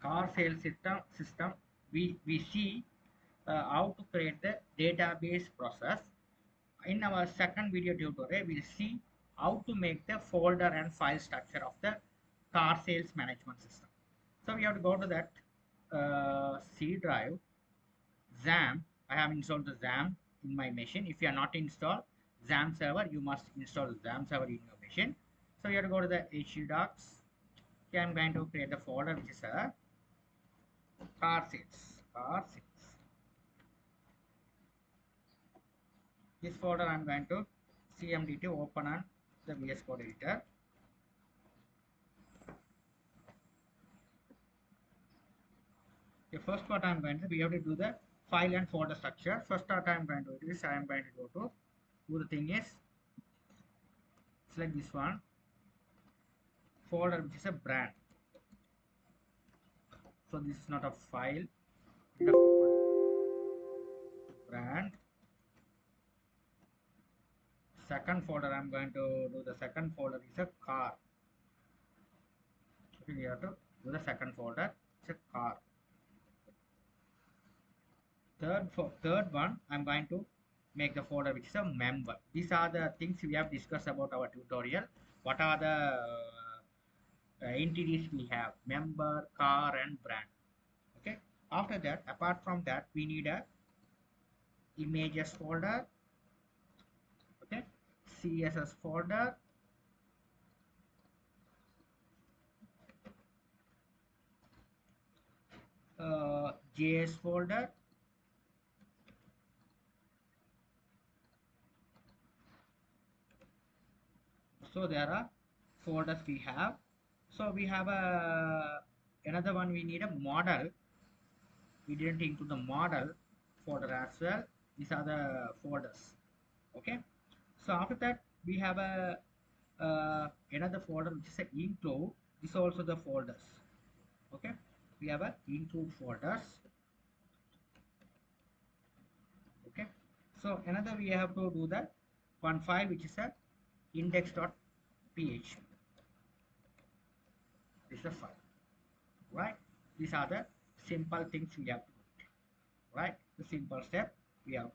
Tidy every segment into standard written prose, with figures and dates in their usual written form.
car sales system we see how to create the database process. In our second video tutorial we'll see how to make the folder and file structure of the car sales management system. So we have to go to that C drive, XAMPP. I have installed the XAMPP in my machine. If you are not installed XAMPP server, you must install XAMPP server in your machine. So you have to go to the htdocs. Okay, I'm going to create the folder which is a car sales. This folder I'm going to cmd to open on the VS Code editor. The first part I'm going to, we have to do the file and folder structure. First part I'm going to do is I am going to go to do the thing is select this one folder which is a brand. So this is not a file, it's a folder. Brand. Second folder I'm going to do the second folder is a car. Okay, we have to do the second folder. It's a car. Third one I'm going to make the folder which is a member. These are the things we have discussed about our tutorial. What are the entities we have? Member, car and brand. Okay, after that, apart from that, we need a images folder. Okay, CSS folder, JS folder, so there are folders we have. So we have a another one, we need a model. We didn't include the model folder as well. These are the folders. Okay, so after that we have a another folder which is a include. This is also the folders. Okay, we have a include folders. Okay, so another we have to do that one file which is a index.php. This is a file, right? These are the simple things we have to do, right? The simple step we have to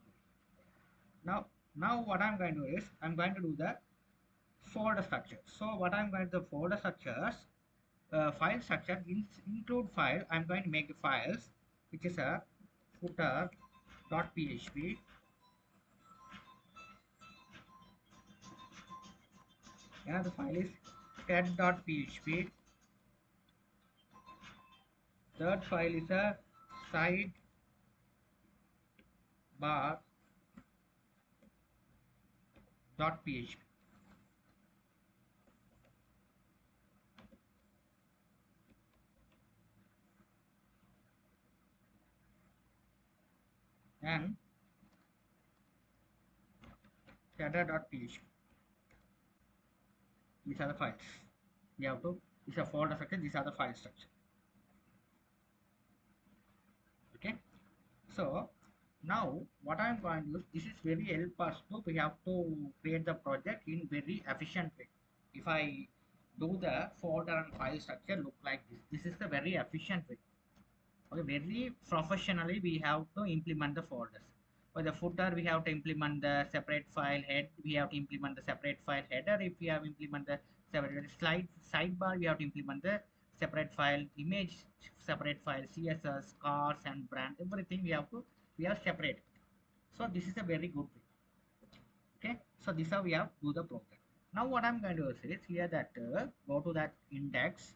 do. Now what I'm going to do is I'm going to do the folder structure. So what I'm going to do, folder structures, file structure include file. I'm going to make the files which is a footer.php, another file is head.php, third file is a sidebar.php, and header.php. These are the files we have to, this is a folder structure, these are the file structure. Okay, so now what I'm going to do, this is very help us to, we have to create the project in very efficient way. If I do the folder and file structure look like this is the very efficient way. Okay, very professionally we have to implement the folders. For the footer we have to implement the separate file head, we have to implement the separate file header. If we have implement the separate sidebar, we have to implement the separate file image, separate file css, cars and brand, everything we have separate. So this is a very good way. Okay, so this is how we have do the program. Now what I'm going to do is here that go to that index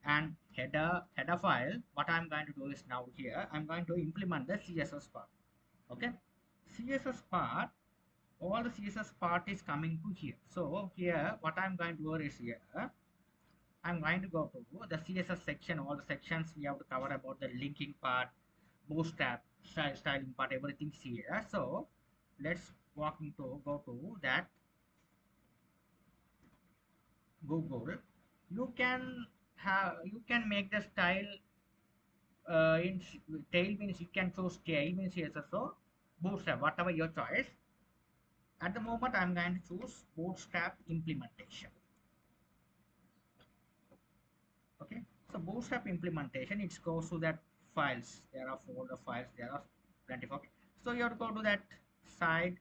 and header file. What I'm going to do is now here I'm going to implement the css part. Okay, css part, all the css part is coming to here. So here what I'm going to do is here I'm going to go to the css section. All the sections we have to cover about the linking part, bootstrap, styling part, everything's here. So let's go to that Google. You can make the style in tail means you can choose tail means CSS, bootstrap, whatever your choice. At the moment I'm going to choose bootstrap implementation. Okay, So bootstrap implementation, it goes to that files. There are folder files, there are plenty of, okay. So you have to go to that side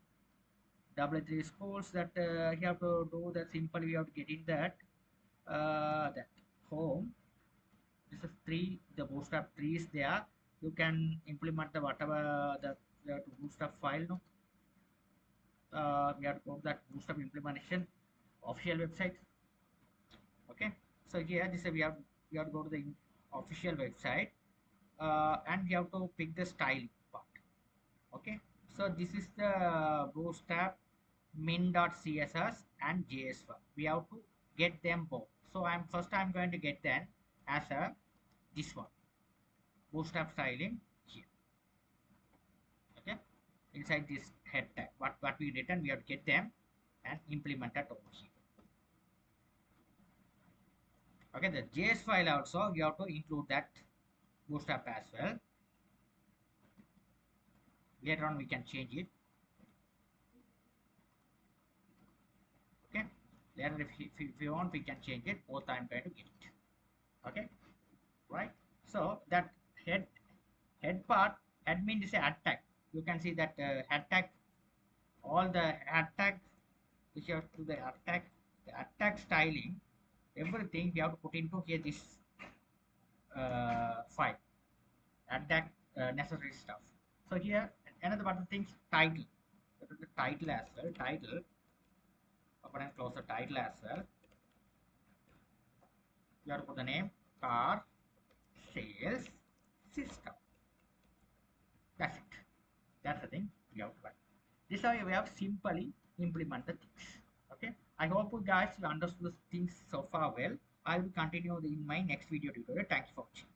w3 schools, that you have to do that. Simply you have to get in that home. This is three, the bootstrap tree is there. You can implement the whatever the you have to bootstrap file, no. We have to go to that bootstrap implementation official website. Okay, so here this we have to go to the official website, and we have to pick the style part. Okay, so this is the bootstrap min.css and js file. We have to get them both. So I'm going to get them as a this one, bootstrap styling here. Okay, inside this head tag, what we written, we have to get them and implement that over here. Okay, the js file also you have to include that bootstrap as well. Later on we can change it. Okay, later if you want we can change it. Both I'm going to get it. Okay, right. So that head part, admin is a head tag. You can see that head tag, all the head tag which you have to the attack, the attack styling, everything we have to put into here this file, attack necessary stuff. So here another one things, title. The title as well, title, open and close the title as well. You have to put the name, car sales system. That's it. That's the thing we have to write. This is how we have simply implement the things. Okay, I hope you guys understood the things so far well. I will continue in my next video tutorial. Thanks for watching.